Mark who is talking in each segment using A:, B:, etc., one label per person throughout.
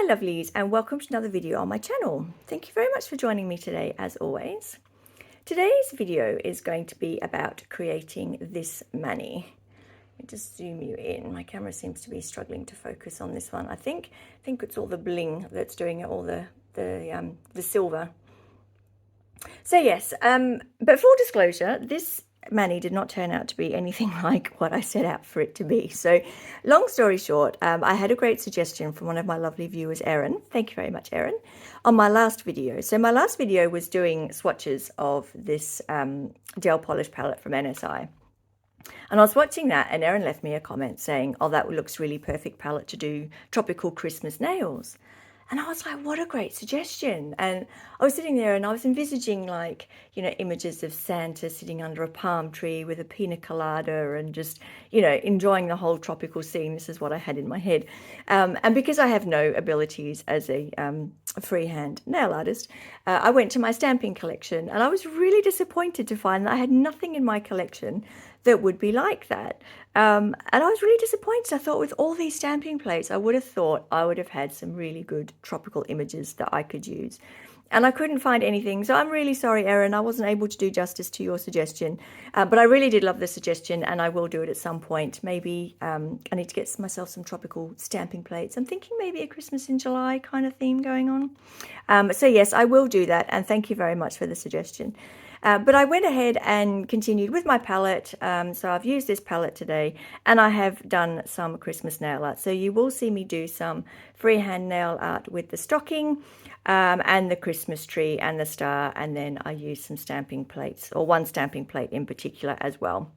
A: lovelies, and welcome to another video on my channel. Thank you very much for joining me today, as always. Today's video is going to be about creating this mani. Let me just zoom you in. My camera seems to be struggling to focus on this one. I think it's all the bling that's doing it, all the silver. So yes, but full disclosure, this mani did not turn out to be anything like what I set out for it to be. So long story short, I had a great suggestion from one of my lovely viewers, Erin. Thank you very much, Erin, on my last video. So my last video was doing swatches of this gel polish palette from NSI. And I was watching that, and Erin left me a comment saying, oh, that looks really perfect palette to do tropical Christmas nails. And I was like, what a great suggestion. And I was sitting there and I was envisaging, like, you know, images of Santa sitting under a palm tree with a pina colada and just, you know, enjoying the whole tropical scene. This is what I had in my head. And because I have no abilities as a freehand nail artist, I went to my stamping collection, and I was really disappointed to find that I had nothing in my collection that would be like that. And I was really disappointed. I thought with all these stamping plates, I would have thought I would have had some really good tropical images that I could use. And I couldn't find anything. So I'm really sorry, Erin. I wasn't able to do justice to your suggestion. But I really did love the suggestion, and I will do it at some point. Maybe I need to get myself some tropical stamping plates. I'm thinking maybe a Christmas in July kind of theme going on. So yes, I will do that. And thank you very much for the suggestion. But I went ahead and continued with my palette. So I've used this palette today, and I have done some Christmas nail art. So you will see me do some freehand nail art with the stocking and the Christmas tree and the star. And then I used some stamping plates, or one stamping plate in particular as well.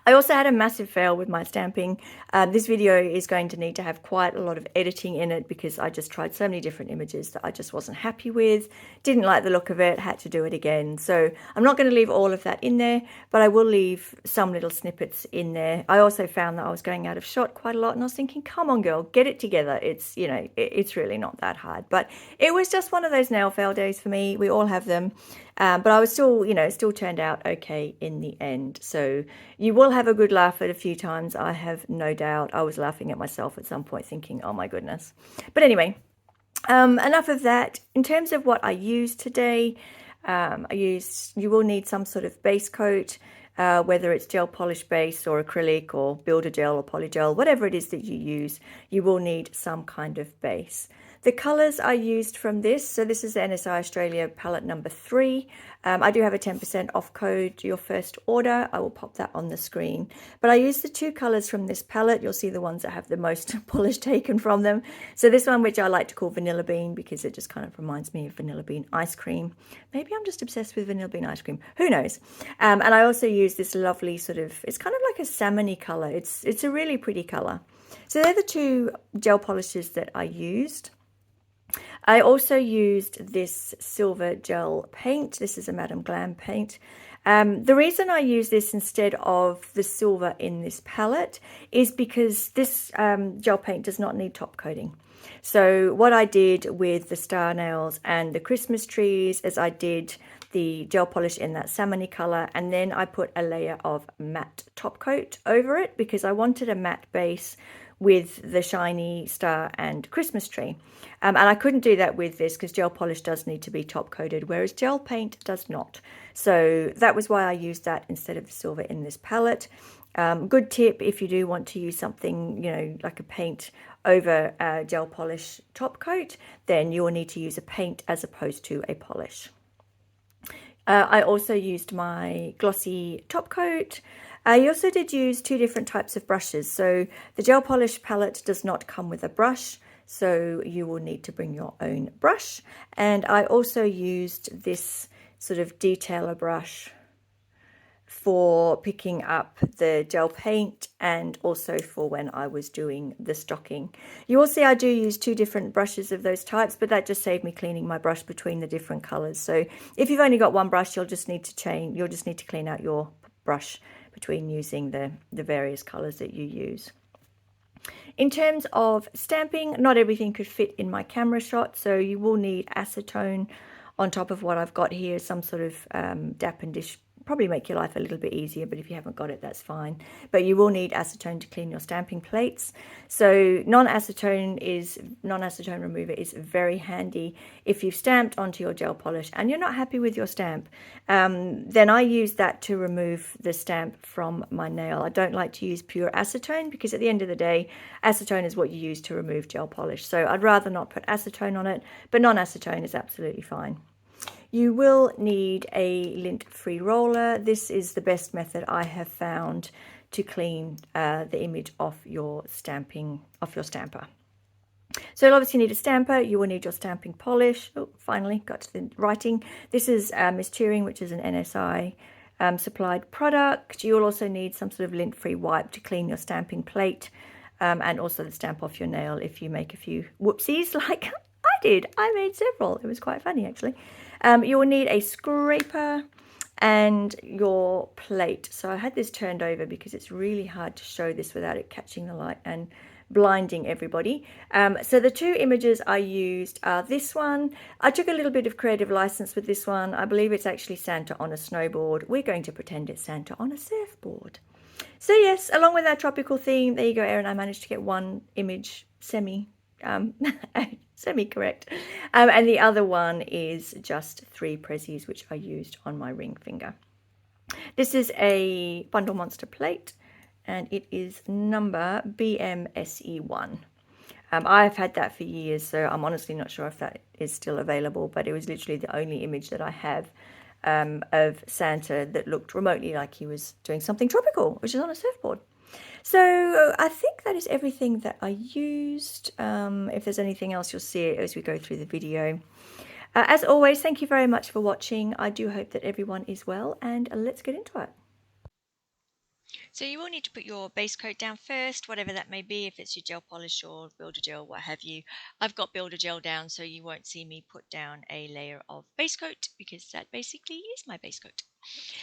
A: I also had a massive fail with my stamping. This video is going to need to have quite a lot of editing in it because I just tried so many different images that I just wasn't happy with, didn't like the look of it, had to do it again. So I'm not going to leave all of that in there, but I will leave some little snippets in there. I also found that I was going out of shot quite a lot, and I was thinking, come on girl, get it together. It's, you know, it's really not that hard, but it was just one of those nail fail days for me. We all have them. But I was still, you know, still turned out okay in the end. So you will have a good laugh at a few times. I have no doubt. I was laughing at myself at some point thinking, oh my goodness. But anyway, enough of that. In terms of what I used today, you will need some sort of base coat, whether it's gel polish base or acrylic or builder gel or polygel, whatever it is that you use, you will need some kind of base. The colours I used from this, so this is the NSI Australia palette number 3. I do have a 10% off code, your first order. I will pop that on the screen. But I used the 2 colours from this palette. You'll see the ones that have the most polish taken from them. So this one, which I like to call Vanilla Bean, because it just kind of reminds me of Vanilla Bean ice cream. Maybe I'm just obsessed with Vanilla Bean ice cream. Who knows? And I also use this lovely sort of, it's kind of like a salmon-y colour. It's a really pretty colour. So they're the 2 gel polishes that I used. I also used this silver gel paint. This is a Madame Glam paint. The reason I use this instead of the silver in this palette is because this gel paint does not need top coating. So what I did with the star nails and the Christmas trees is I did the gel polish in that salmony color, and then I put a layer of matte top coat over it because I wanted a matte base with the shiny star and Christmas tree. And I couldn't do that with this because gel polish does need to be top coated, whereas gel paint does not. So that was why I used that instead of the silver in this palette. Good tip if you do want to use something, you know, like a paint over a gel polish top coat, then you will need to use a paint as opposed to a polish. I also used my glossy top coat. I also did use 2 different types of brushes. So the gel polish palette does not come with a brush, so you will need to bring your own brush. And I also used this sort of detailer brush for picking up the gel paint and also for when I was doing the stocking. You will see I do use 2 different brushes of those types, but that just saved me cleaning my brush between the different colors. So if you've only got one brush, you'll just need to clean out your brush between using the various colors that you use. In terms of stamping, not everything could fit in my camera shot, so you will need acetone on top of what I've got here, some sort of Dap and Dish probably make your life a little bit easier, but if you haven't got it, that's fine. But you will need acetone to clean your stamping plates. So non-acetone remover is very handy if you've stamped onto your gel polish and you're not happy with your stamp. Then I use that to remove the stamp from my nail. I don't like to use pure acetone because at the end of the day, acetone is what you use to remove gel polish. So I'd rather not put acetone on it, but non-acetone is absolutely fine. You will need a lint-free roller. This is the best method I have found to clean the image off your stamper. So you'll obviously need a stamper. You will need your stamping polish. Oh, finally got to the writing. This is Miss Turing, which is an NSI supplied product. You'll also need some sort of lint-free wipe to clean your stamping plate, and also the stamp off your nail if you make a few whoopsies like I did. I made several. It was quite funny actually. You will need a scraper and your plate. So I had this turned over because it's really hard to show this without it catching the light and blinding everybody. So the two images I used are this one. I took a little bit of creative license with this one. I believe it's actually Santa on a snowboard. We're going to pretend it's Santa on a surfboard. So yes, along with that tropical theme, there you go, Erin. I managed to get one image semi-correct. And the other one is just 3 prezzies, which I used on my ring finger. This is a Bundle Monster plate, and it is number BMSE1. I've had that for years, so I'm honestly not sure if that is still available, but it was literally the only image that I have of Santa that looked remotely like he was doing something tropical, which is on a surfboard. So I think that is everything that I used. If there's anything else, you'll see it as we go through the video. As always, thank you very much for watching. I do hope that everyone is well, and let's get into it.
B: So you will need to put your base coat down first, whatever that may be, if it's your gel polish or builder gel, what have you. I've got builder gel down, so you won't see me put down a layer of base coat because that basically is my base coat.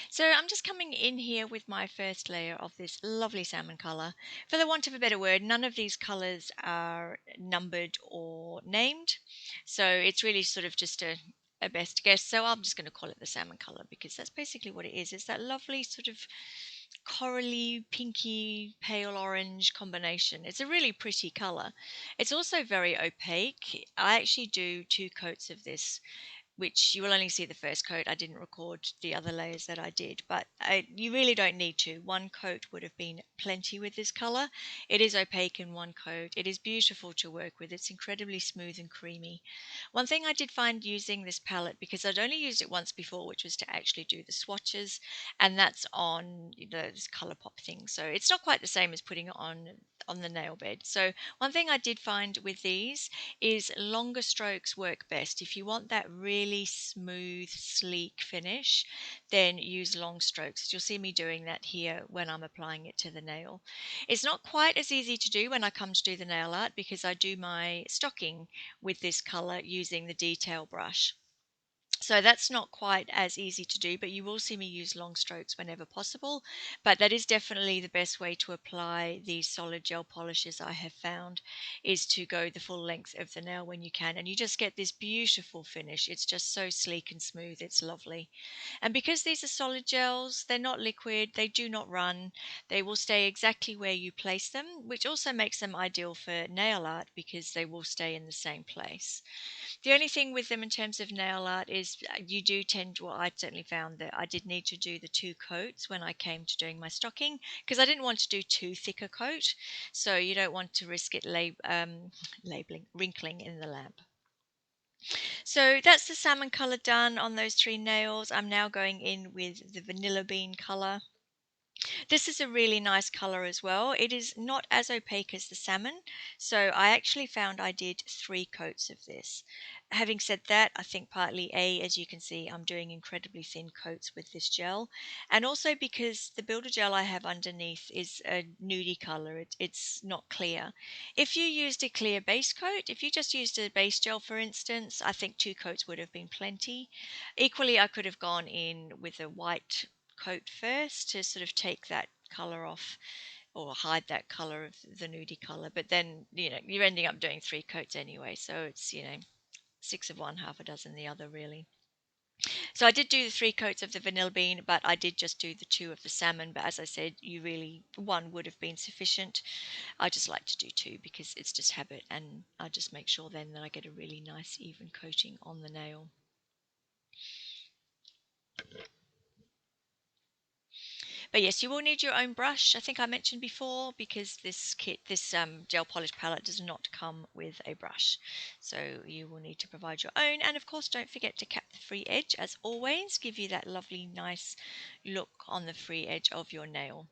B: So I'm just coming in here with my first layer of this lovely salmon colour. For the want of a better word, none of these colours are numbered or named, so it's really sort of just a best guess. So I'm just going to call it the salmon colour because that's basically what it is. It's that lovely sort of corally, pinky, pale orange combination. It's a really pretty colour. It's also very opaque. I actually do 2 coats of this, which you will only see the first coat. I didn't record the other layers that I did, but you really don't need to. 1 coat would have been plenty with this colour. It is opaque in 1 coat. It is beautiful to work with. It's incredibly smooth and creamy. One thing I did find using this palette, because I'd only used it once before, which was to actually do the swatches, and that's on this Colourpop thing. So it's not quite the same as putting it on the nail bed. So one thing I did find with these is longer strokes work best. If you want that really smooth, sleek finish, then use long strokes. You'll see me doing that here when I'm applying it to the nail. It's not quite as easy to do when I come to do the nail art because I do my stocking with this color using the detail brush. So that's not quite as easy to do, but you will see me use long strokes whenever possible. But that is definitely the best way to apply these solid gel polishes I have found, is to go the full length of the nail when you can. And you just get this beautiful finish. It's just so sleek and smooth. It's lovely. And because these are solid gels, they're not liquid, they do not run. They will stay exactly where you place them, which also makes them ideal for nail art because they will stay in the same place. The only thing with them in terms of nail art is you do tend, well, I certainly found that I did need to do the 2 coats when I came to doing my stocking because I didn't want to do too thick a coat. So you don't want to risk it wrinkling in the lamp. So that's the salmon colour done on those 3 nails. I'm now going in with the vanilla bean colour. This is a really nice color as well. It is not as opaque as the salmon, so I actually found I did 3 coats of this. Having said that, I think partly as you can see, I'm doing incredibly thin coats with this gel, and also because the builder gel I have underneath is a nudie color. It's not clear. If you used a clear base coat, if you just used a base gel, for instance, I think 2 coats would have been plenty. Equally, I could have gone in with a white coat first to sort of take that color off or hide that color of the nudie color, but then you're ending up doing 3 coats anyway, so it's 6 of one, half a dozen the other, really. So I did do the 3 coats of the vanilla bean, but I did just do the 2 of the salmon. But as I said, one would have been sufficient. I just like to do 2 because it's just habit, and I just make sure then that I get a really nice even coating on the nail. But yes, you will need your own brush. I think I mentioned before, because this gel polish palette does not come with a brush. So you will need to provide your own. And of course, don't forget to cap the free edge, as always. Give you that lovely, nice look on the free edge of your nail.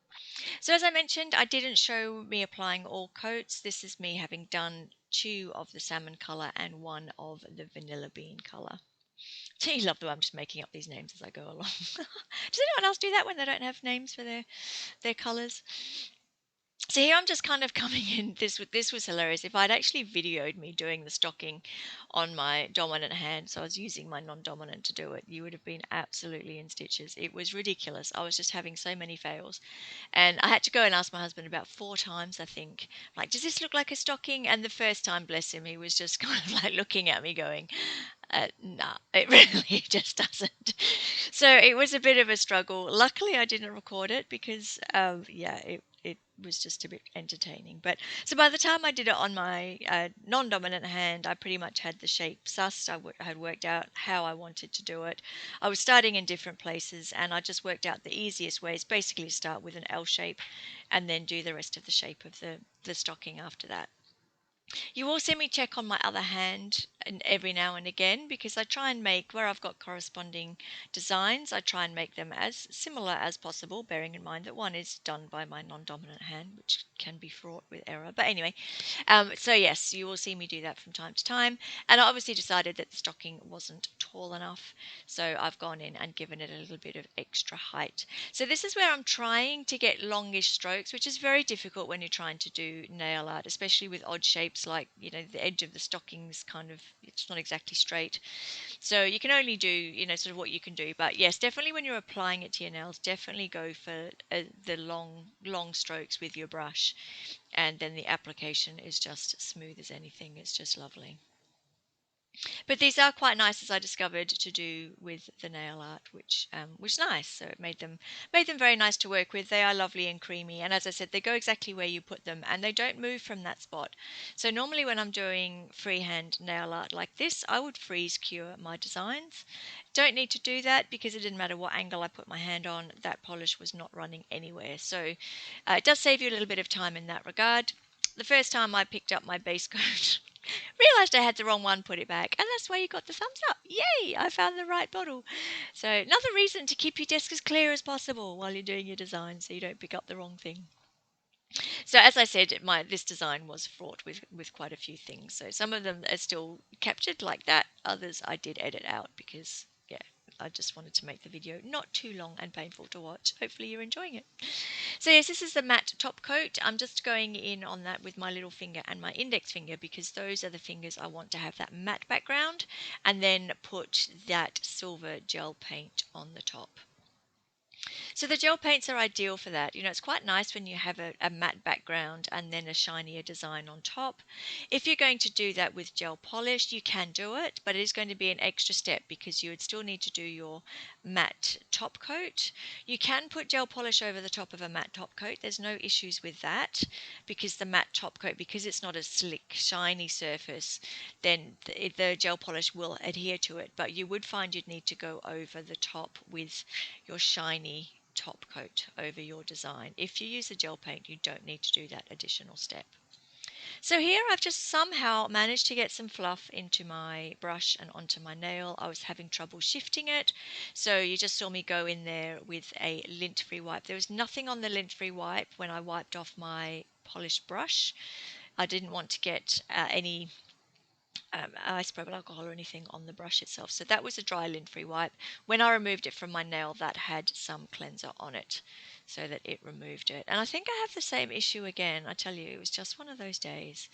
B: So as I mentioned, I didn't show me applying all coats. This is me having done 2 of the salmon color and 1 of the vanilla bean color. So you love the way I'm just making up these names as I go along. Does anyone else do that when they don't have names for their colours? So here I'm just kind of coming in. This was hilarious. If I'd actually videoed me doing the stocking on my dominant hand, so I was using my non-dominant to do it, you would have been absolutely in stitches. It was ridiculous. I was just having so many fails. And I had to go and ask my husband about 4 times, I think, like, does this look like a stocking? And the first time, bless him, he was just kind of like looking at me going, nah, it really just doesn't. So it was a bit of a struggle. Luckily, I didn't record it because, yeah, it was just a bit entertaining. But so by the time I did it on my non-dominant hand, I pretty much had the shape sussed. I had worked out how I wanted to do it. I was starting in different places, and I just worked out the easiest way is basically to start with an L shape, and then do the rest of the shape of the stocking after that. You will see me check on my other hand and every now and again, because I try and make, where I've got corresponding designs, I try and make them as similar as possible, bearing in mind that one is done by my non-dominant hand, which can be fraught with error. But anyway, so yes, you will see me do that from time to time. And I obviously decided that the stocking wasn't tall enough, so I've gone in and given it a little bit of extra height. So this is where I'm trying to get longish strokes, which is very difficult when you're trying to do nail art, especially with odd shapes, like, you know, the edge of the stocking's kind of, it's not exactly straight. So you can only do, you know, sort of what you can do. But yes, definitely when you're applying it to your nails, definitely go for the long strokes with your brush. And then the application is just smooth as anything. It's just lovely. But these are quite nice, as I discovered, to do with the nail art, which was nice. So it made them very nice to work with. They are lovely and creamy, and as I said, they go exactly where you put them, and they don't move from that spot. So normally when I'm doing freehand nail art like this, I would freeze cure my designs. Don't need to do that, because it didn't matter what angle I put my hand on, that polish was not running anywhere. So it does save you a little bit of time in that regard. The first time I picked up my base coat, realized I had the wrong one, put it back, and that's why you got the thumbs up. Yay, I found the right bottle. So another reason to keep your desk as clear as possible while you're doing your design, so you don't pick up the wrong thing. So as I said, this design was fraught with quite a few things. So some of them are still captured like that. Others I did edit out because, yeah, I just wanted to make the video not too long and painful to watch. Hopefully you're enjoying it. So yes, this is the matte top coat. I'm just going in on that with my little finger and my index finger, because those are the fingers I want to have that matte background, and then put that silver gel paint on the top. So the gel paints are ideal for that. You know, it's quite nice when you have a matte background and then a shinier design on top. If you're going to do that with gel polish, you can do it, but it is going to be an extra step, because you would still need to do your matte top coat. You can put gel polish over the top of a matte top coat. There's no issues with that, because the matte top coat, because it's not a slick, shiny surface, then the gel polish will adhere to it. But you would find you'd need to go over the top with your shiny top coat over your design. If you use a gel paint, you don't need to do that additional step. So here I've just somehow managed to get some fluff into my brush and onto my nail. I was having trouble shifting it, so you just saw me go in there with a lint-free wipe. There was nothing on the lint-free wipe when I wiped off my polished brush. I didn't want to get any isopropyl alcohol or anything on the brush itself. So that was a dry lint-free wipe. When I removed it from my nail, that had some cleanser on it, so that it removed it. And I think I have the same issue again. I tell you, it was just one of those days.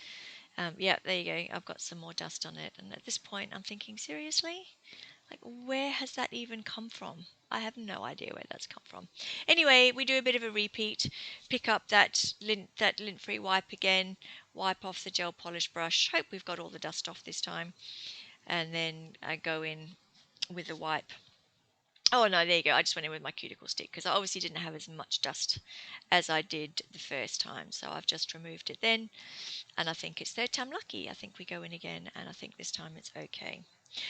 B: Yeah, there you go. I've got some more dust on it. And at this point, I'm thinking, seriously? Like, where has that even come from? I have no idea where that's come from. Anyway, we do a bit of a repeat. Pick up that lint-free wipe again. Wipe off the gel polish brush. Hope we've got all the dust off this time. And then I go in with the wipe Oh no, there you go. I just went in with my cuticle stick because I obviously didn't have as much dust as I did the first time. So I've just removed it then, and I think it's third time lucky. I think we go in again, and I think this time it's okay.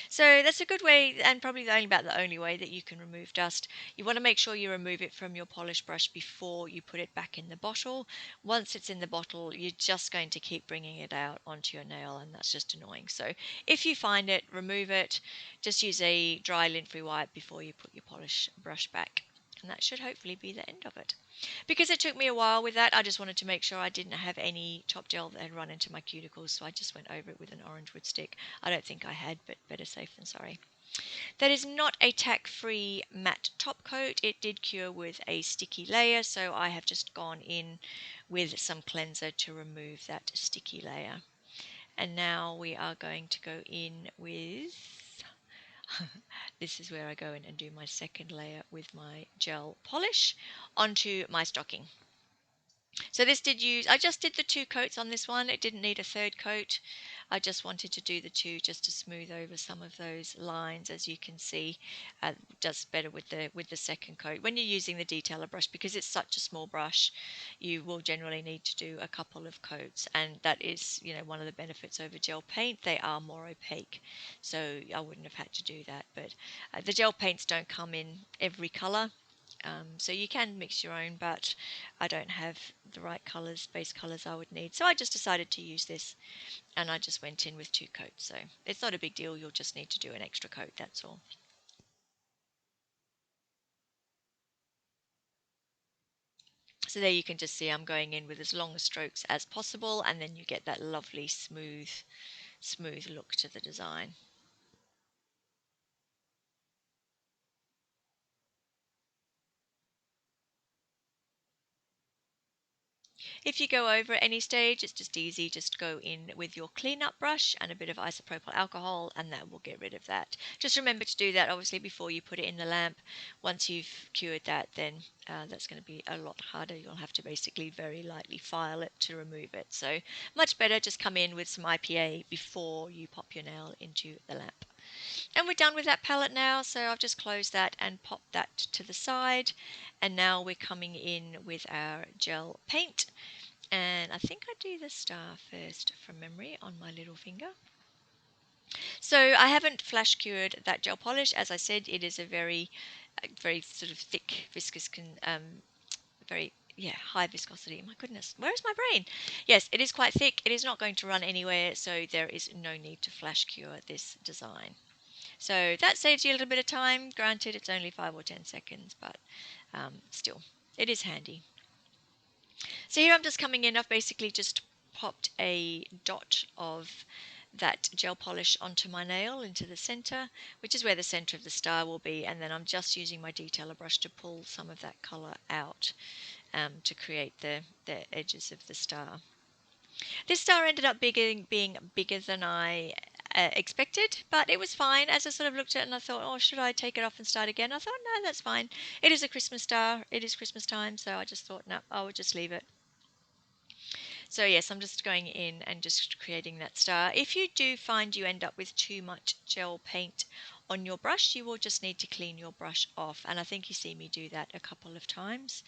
B: So that's a good way, and probably about the only way that you can remove dust. You want to make sure you remove it from your polish brush before you put it back in the bottle. Once it's in the bottle, you're just going to keep bringing it out onto your nail, and that's just annoying. So if you find it, remove it. Just use a dry lint-free wipe before you put your polish brush back. And that should hopefully be the end of it. Because it took me a while with that, I just wanted to make sure I didn't have any top gel that had run into my cuticles, so I just went over it with an orange wood stick. I don't think I had, but better safe than sorry. That is not a tack-free matte top coat. It did cure with a sticky layer, so I have just gone in with some cleanser to remove that sticky layer. And now we are going to go in with this is where I go in and do my second layer with my gel polish onto my stocking. So this did use, I just did the 2 coats on this one. It didn't need a third coat. I just wanted to do the 2 just to smooth over some of those lines. As you can see, does better with the second coat. When you're using the detailer brush, because it's such a small brush, you will generally need to do a couple of coats, and that is, one of the benefits over gel paint. They are more opaque, so I wouldn't have had to do that. But the gel paints don't come in every color. So you can mix your own, but I don't have the right colours, base colours I would need. So I just decided to use this, and I just went in with 2 coats. So it's not a big deal, you'll just need to do an extra coat, that's all. So there you can just see I'm going in with as long strokes as possible, and then you get that lovely smooth look to the design. If you go over at any stage, it's just easy. Just go in with your cleanup brush and a bit of isopropyl alcohol, and that will get rid of that. Just remember to do that, obviously, before you put it in the lamp. Once you've cured that, then that's going to be a lot harder. You'll have to basically very lightly file it to remove it. So much better just come in with some IPA before you pop your nail into the lamp. And we're done with that palette now, so I've just closed that and popped that to the side. And now we're coming in with our gel paint. And I think I do the star first from memory on my little finger. So I haven't flash cured that gel polish. As I said, it is a very sort of thick, viscous, very high viscosity. My goodness, where is my brain? Yes, it is quite thick. It is not going to run anywhere, so there is no need to flash cure this design. So that saves you a little bit of time. Granted, it's only 5 or 10 seconds, but still, it is handy. So here I'm just coming in, I've basically just popped a dot of that gel polish onto my nail into the center, which is where the center of the star will be, and then I'm just using my detailer brush to pull some of that color out to create the edges of the star. This star ended up being bigger than I expected, but it was fine. As I sort of looked at it and I thought, oh, should I take it off and start again? I thought, no, that's fine. It is a Christmas star. It is Christmas time, so I just thought, no, I would just leave it. So yes, I'm just going in and just creating that star. If you do find you end up with too much gel paint on your brush, you will just need to clean your brush off. And I think you see me do that a couple of times.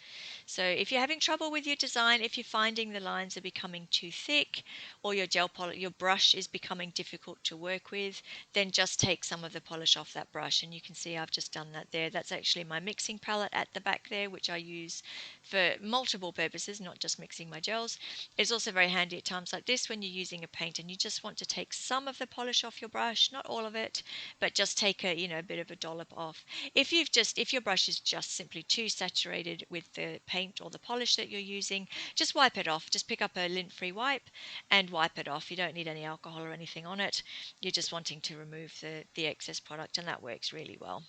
B: So if you're having trouble with your design, if you're finding the lines are becoming too thick, or your brush is becoming difficult to work with, then just take some of the polish off that brush. And you can see I've just done that there. That's actually my mixing palette at the back there, which I use for multiple purposes, not just mixing my gels. It's also very handy at times like this when you're using a paint and you just want to take some of the polish off your brush, not all of it, but just take a bit of a dollop off. If your brush is just simply too saturated with the paint or the polish that you're using, just wipe it off. Just pick up a lint-free wipe and wipe it off. You don't need any alcohol or anything on it. You're just wanting to remove the excess product, and that works really well.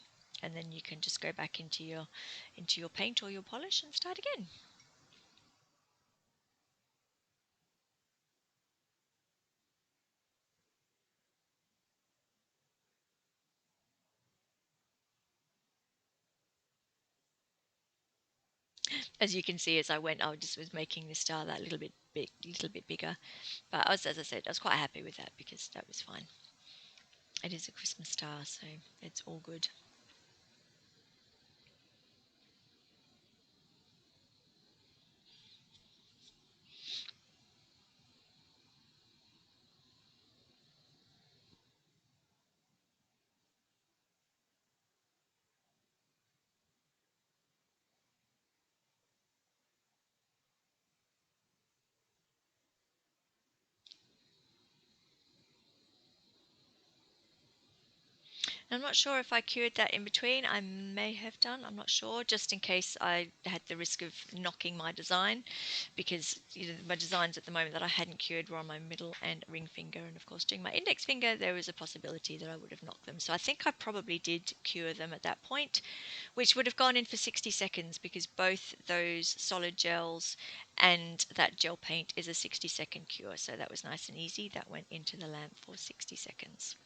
B: And then you can just go back into your paint or your polish and start again. As you can see, as I went, I just was making the star that little bit bigger. But as I said, I was quite happy with that because that was fine. It is a Christmas star, so it's all good. I'm not sure if I cured that in between. I may have done. I'm not sure, just in case I had the risk of knocking my design, because my designs at the moment that I hadn't cured were on my middle and ring finger, and of course doing my index finger, there was a possibility that I would have knocked them. So I think I probably did cure them at that point, which would have gone in for 60 seconds, because both those solid gels and that gel paint is a 60-second cure. So that was nice and easy. That went into the lamp for 60 seconds.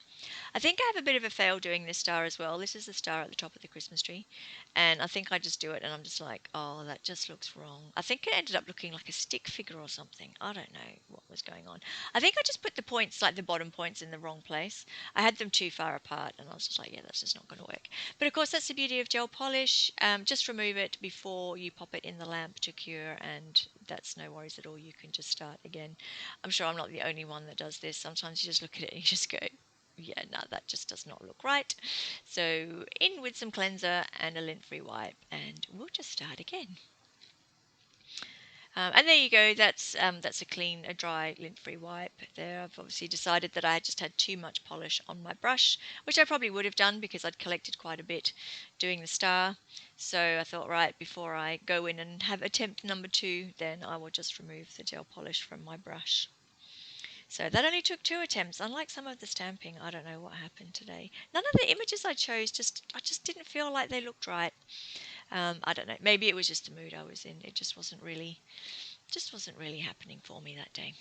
B: I think I have a bit of a fail doing this star as well. This is the star at the top of the Christmas tree. And I think I just do it and I'm just like, oh, that just looks wrong. I think it ended up looking like a stick figure or something. I don't know what was going on. I think I just put the points, like the bottom points, in the wrong place. I had them too far apart and I was just like, yeah, that's just not going to work. But of course, that's the beauty of gel polish. Just remove it before you pop it in the lamp to cure, and that's no worries at all. You can just start again. I'm sure I'm not the only one that does this. Sometimes you just look at it and you just go, yeah, no, that just does not look right. So in with some cleanser and a lint-free wipe, and we'll just start again. And there you go. That's a clean, a dry, lint-free wipe. There, I've obviously decided that I just had too much polish on my brush, which I probably would have done because I'd collected quite a bit doing the star. So I thought, right, before I go in and have attempt number 2, then I will just remove the gel polish from my brush. So that only took 2 attempts. Unlike some of the stamping, I don't know what happened today. None of the images I chose, I just didn't feel like they looked right. I don't know. Maybe it was just the mood I was in. It just wasn't really happening for me that day.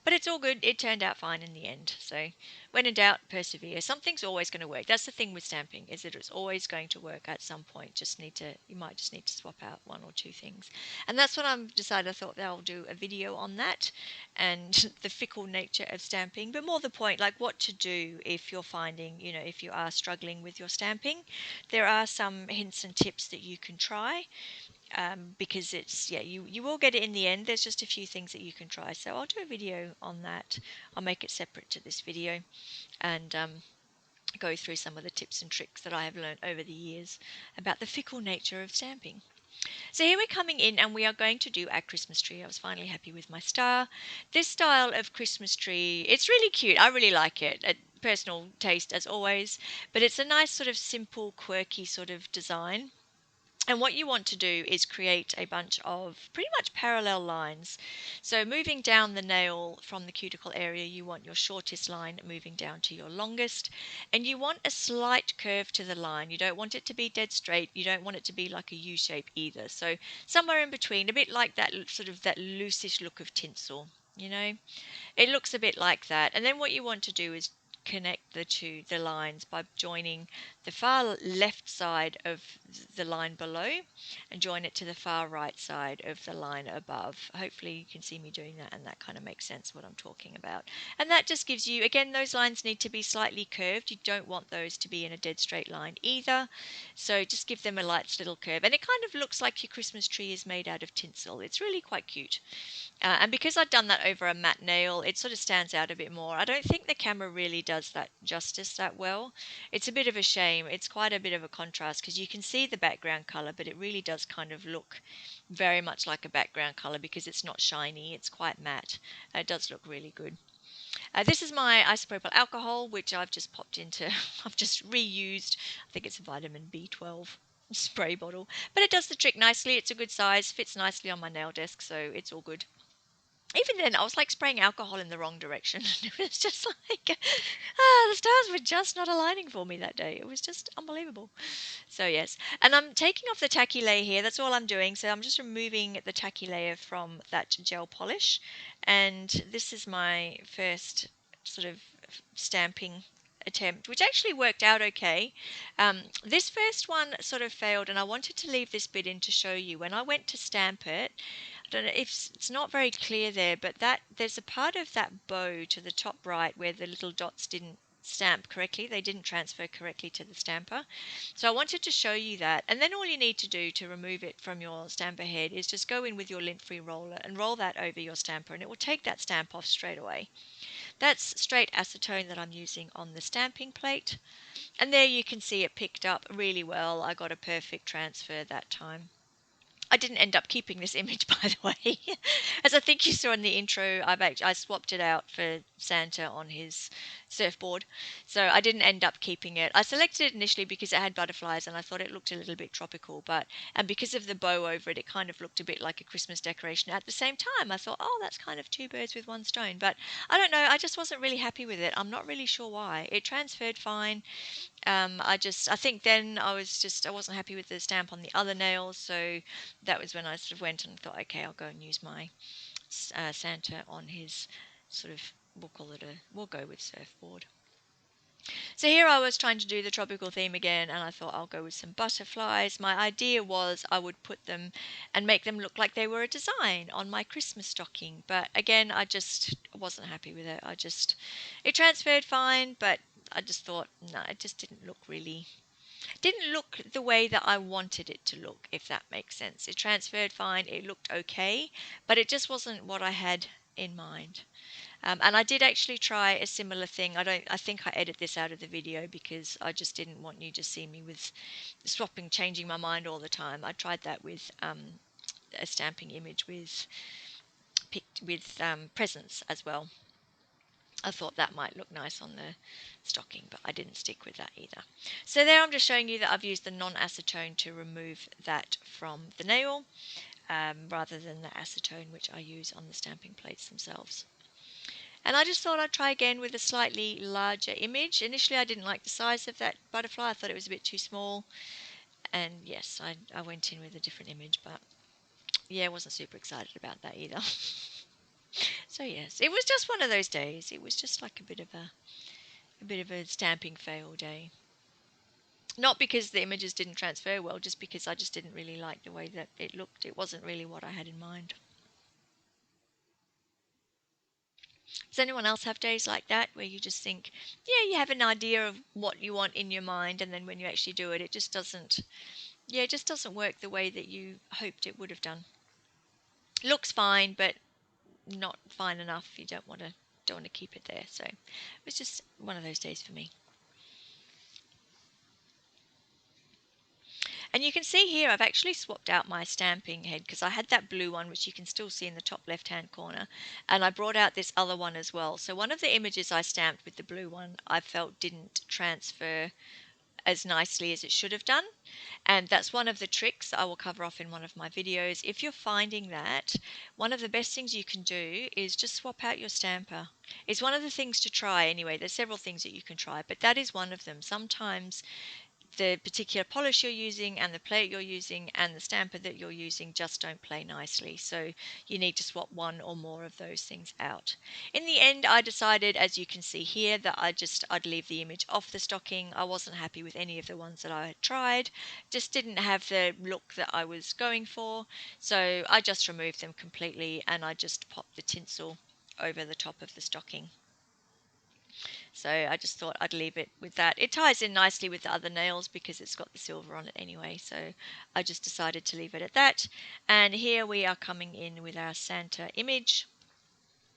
B: But it's all good. It turned out fine in the end. So when in doubt, persevere. Something's always going to work. That's the thing with stamping, is that it's always going to work at some point. You might just need to swap out 1 or 2 things. And that's what I'm decided. I thought that I'll do a video on that and the fickle nature of stamping, but more the point, like what to do if you're finding, if you are struggling with your stamping. There are some hints and tips that you can try. Because you will get it in the end. There's just a few things that you can try, so I'll do a video on that. I'll make it separate to this video and go through some of the tips and tricks that I have learned over the years about the fickle nature of stamping. So here we're coming in and we are going to do our Christmas tree. I was finally happy with my star. This style of Christmas tree, it's really cute. I really like it. Personal taste as always, but it's a nice sort of simple, quirky sort of design. And what you want to do is create a bunch of pretty much parallel lines. So moving down the nail from the cuticle area, you want your shortest line moving down to your longest. And you want a slight curve to the line. You don't want it to be dead straight. You don't want it to be like a U shape either. So somewhere in between, a bit like that sort of that loosish look of tinsel. It looks a bit like that. And then what you want to do is connect the lines by joining the far left side of the line below and join it to the far right side of the line above. Hopefully you can see me doing that, and that kind of makes sense what I'm talking about. And that just gives you, again, those lines need to be slightly curved. You don't want those to be in a dead straight line either, so just give them a light little curve, and it kind of looks like your Christmas tree is made out of tinsel. It's really quite cute. And because I've done that over a matte nail, it sort of stands out a bit more. I don't think the camera really does that justice that well. It's a bit of a shame. It's quite a bit of a contrast because you can see the background color, but it really does kind of look very much like a background color because it's not shiny. It's quite matte. It does look really good. This is my isopropyl alcohol, which I've just popped into, I've just reused. I think it's a vitamin B12 spray bottle, but it does the trick nicely. It's a good size, fits nicely on my nail desk, so it's all good. Even then, I was like spraying alcohol in the wrong direction. It was just like, the stars were just not aligning for me that day. It was just unbelievable. So yes, and I'm taking off the tacky layer here. That's all I'm doing. So I'm just removing the tacky layer from that gel polish. And this is my first sort of stamping attempt, which actually worked out okay. This first one sort of failed, and I wanted to leave this bit in to show you. When I went to stamp it, I don't know if it's not very clear there, but there's a part of that bow to the top right where the little dots didn't stamp correctly. They didn't transfer correctly to the stamper. So I wanted to show you that. And then all you need to do to remove it from your stamper head is just go in with your lint-free roller and roll that over your stamper, and it will take that stamp off straight away. That's straight acetone that I'm using on the stamping plate. And there you can see it picked up really well. I got a perfect transfer that time. I didn't end up keeping this image, by the way. As I think you saw in the intro, I swapped it out for Santa on his surfboard. So I didn't end up keeping it. I selected it initially because it had butterflies and I thought it looked a little bit tropical, and because of the bow over it, it kind of looked a bit like a Christmas decoration. At the same time, I thought, oh, that's kind of two birds with one stone. But I don't know, I just wasn't really happy with it. I'm not really sure why. It transferred fine. I think then I wasn't happy with the stamp on the other nails, so that was when I sort of went and thought, okay, I'll go and use my Santa on his sort of, we'll go with surfboard. So here I was trying to do the tropical theme again, and I thought I'll go with some butterflies. My idea was I would put them and make them look like they were a design on my Christmas stocking, but again, I just wasn't happy with it. It transferred fine, but I just thought, no, it just didn't look the way that I wanted it to look, if that makes sense. It transferred fine, it looked okay, but it just wasn't what I had in mind. And I did actually try a similar thing. I think I edited this out of the video because I just didn't want you to see me with changing my mind all the time. I tried that with a stamping image with presents as well. I thought that might look nice on the stocking, but I didn't stick with that either. So there I'm just showing you that I've used the non-acetone to remove that from the nail, rather than the acetone which I use on the stamping plates themselves. And I just thought I'd try again with a slightly larger image. Initially I didn't like the size of that butterfly, I thought it was a bit too small. And yes, I went in with a different image, but yeah, I wasn't super excited about that either. So yes, it was just one of those days. It was just like a bit of a stamping fail day. Not because the images didn't transfer well, just because I just didn't really like the way that it looked. It wasn't really what I had in mind. Does anyone else have days like that where you just think, yeah, you have an idea of what you want in your mind, and then when you actually do it, it just doesn't work the way that you hoped it would have done. Looks fine, but not fine enough. You don't want to keep it there. So it was just one of those days for me. And you can see here I've actually swapped out my stamping head because I had that blue one, which you can still see in the top left hand corner, and I brought out this other one as well. So one of the images I stamped with the blue one I felt didn't transfer as nicely as it should have done, and that's one of the tricks I will cover off in one of my videos. If you're finding that, one of the best things you can do is just swap out your stamper. It's one of the things to try anyway. There's several things that you can try, but that is one of them. Sometimes the particular polish you're using and the plate you're using and the stamper that you're using just don't play nicely, so you need to swap one or more of those things out. In the end, I decided, as you can see here, that I'd leave the image off the stocking. I wasn't happy with any of the ones that I had tried, just didn't have the look that I was going for, so I just removed them completely and I just popped the tinsel over the top of the stocking. So I just thought I'd leave it with that. It ties in nicely with the other nails because it's got the silver on it anyway. So I just decided to leave it at that. And here we are coming in with our Santa image.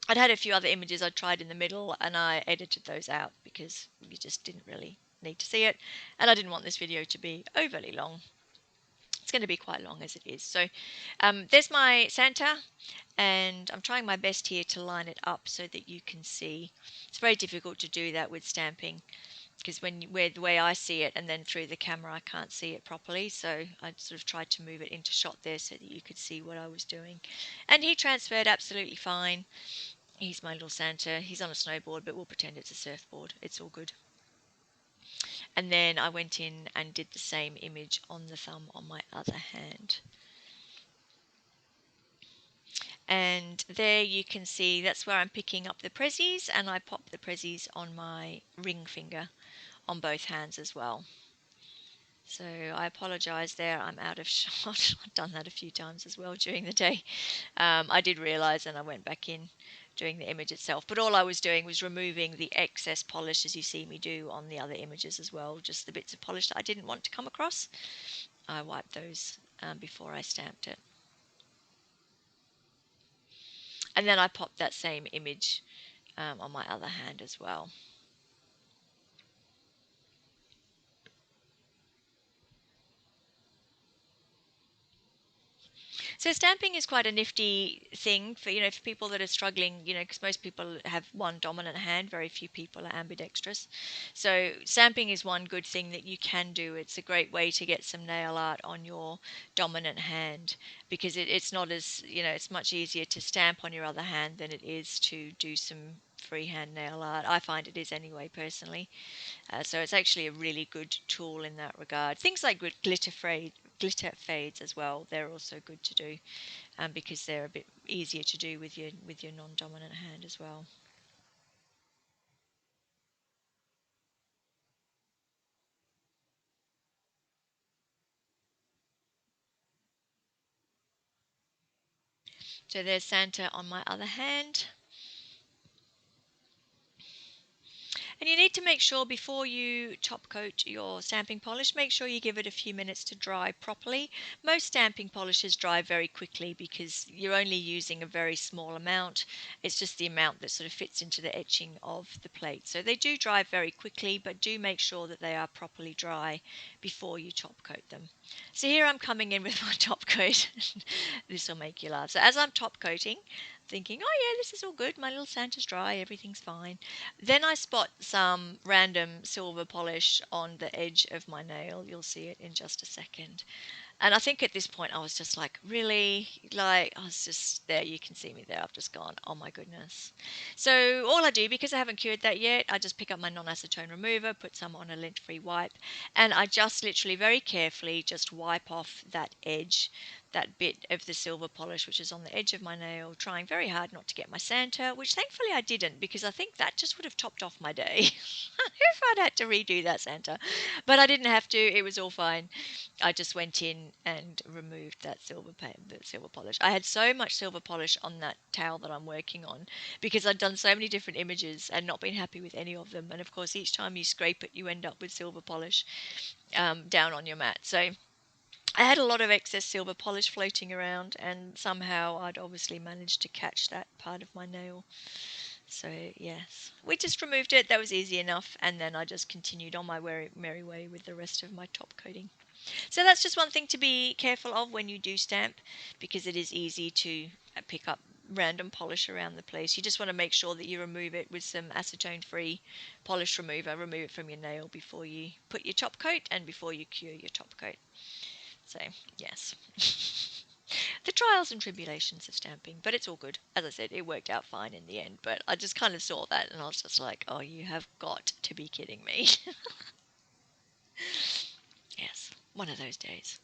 B: I'd had a few other images I tried in the middle and I edited those out because you just didn't really need to see it. And I didn't want this video to be overly long. It's going to be quite long as it is. So there's my Santa, and I'm trying my best here to line it up so that you can see. It's very difficult to do that with stamping because the way I see it and then through the camera I can't see it properly, so I sort of tried to move it into shot there so that you could see what I was doing. And he transferred absolutely fine. He's my little Santa. He's on a snowboard, but we'll pretend it's a surfboard. It's all good. And then I went in and did the same image on the thumb on my other hand. And there you can see that's where I'm picking up the prezzies, and I pop the prezzies on my ring finger on both hands as well. So I apologise there, I'm out of shot. I've done that a few times as well during the day. I did realise and I went back in doing the image itself, but all I was doing was removing the excess polish, as you see me do on the other images as well, just the bits of polish that I didn't want to come across. I wiped those before I stamped it. And then I popped that same image on my other hand as well. So stamping is quite a nifty thing for for people that are struggling, because most people have one dominant hand, very few people are ambidextrous. So stamping is one good thing that you can do. It's a great way to get some nail art on your dominant hand because it's not as, it's much easier to stamp on your other hand than it is to do some freehand nail art. I find it is anyway, personally. So it's actually a really good tool in that regard. Things like glitter fades as well. They're also good to do because they're a bit easier to do with your non-dominant hand as well. So there's Santa on my other hand. And you need to make sure before you top coat your stamping polish, make sure you give it a few minutes to dry properly. Most stamping polishes dry very quickly because you're only using a very small amount. It's just the amount that sort of fits into the etching of the plate. So they do dry very quickly, but do make sure that they are properly dry before you top coat them. So here I'm coming in with my top coat. This will make you laugh. So as I'm top coating, thinking, oh yeah, this is all good. My little Santa's dry. Everything's fine. Then I spot some random silver polish on the edge of my nail. You'll see it in just a second. And I think at this point I was just like, really? Like, I was just there. You can see me there. I've just gone, oh my goodness. So all I do, because I haven't cured that yet, I just pick up my non-acetone remover, put some on a lint-free wipe, and I just literally very carefully just wipe off that edge, that bit of the silver polish which is on the edge of my nail, trying very hard not to get my Santa, which thankfully I didn't because I think that just would have topped off my day if I'd had to redo that Santa. But I didn't have to. It was all fine. I just went in and removed that silver polish. I had so much silver polish on that towel that I'm working on because I'd done so many different images and not been happy with any of them. And of course, each time you scrape it, you end up with silver polish down on your mat. So I had a lot of excess silver polish floating around, and somehow I'd obviously managed to catch that part of my nail. So, yes, we just removed it. That was easy enough. And then I just continued on my merry way with the rest of my top coating. So that's just one thing to be careful of when you do stamp, because it is easy to pick up random polish around the place. You just want to make sure that you remove it with some acetone-free polish remover. Remove it from your nail before you put your top coat and before you cure your top coat. So, yes. The trials and tribulations of stamping, but it's all good. As I said, it worked out fine in the end, but I just kind of saw that and I was just like, oh, you have got to be kidding me. Yes, one of those days.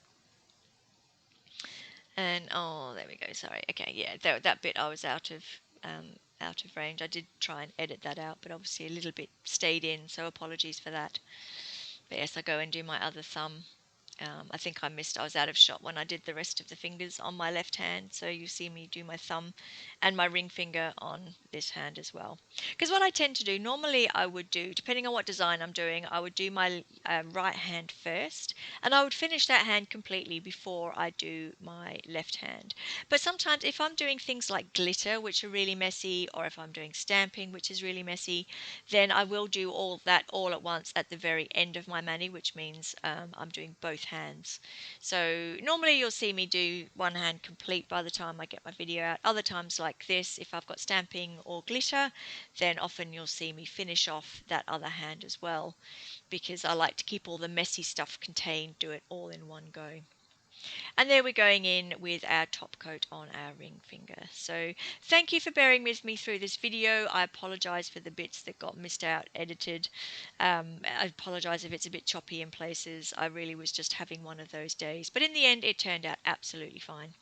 B: And oh, there we go. Sorry. Okay, yeah, that bit I was out of range. I did try and edit that out, but obviously a little bit stayed in. So apologies for that. But yes, I go and do my other thumb. I think I was out of shot when I did the rest of the fingers on my left hand. So you see me do my thumb and my ring finger on this hand as well. Because what I tend to do, normally I would do, depending on what design I'm doing, I would do my right hand first. And I would finish that hand completely before I do my left hand. But sometimes if I'm doing things like glitter, which are really messy, or if I'm doing stamping, which is really messy, then I will do all that all at once at the very end of my mani, which means I'm doing both hands. So normally you'll see me do one hand complete by the time I get my video out. Other times like this, if I've got stamping or glitter, then often you'll see me finish off that other hand as well, because I like to keep all the messy stuff contained, do it all in one go. And there we're going in with our top coat on our ring finger. So thank you for bearing with me through this video. I apologise for the bits that got missed out, edited. I apologise if it's a bit choppy in places. I really was just having one of those days. But in the end, it turned out absolutely fine.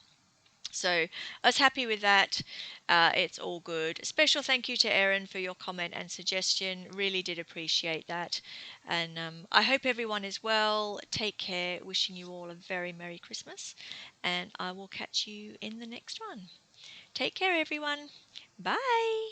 B: So I was happy with that. It's all good. Special thank you to Erin for your comment and suggestion. Really did appreciate that. And I hope everyone is well. Take care. Wishing you all a very Merry Christmas. And I will catch you in the next one. Take care, everyone. Bye.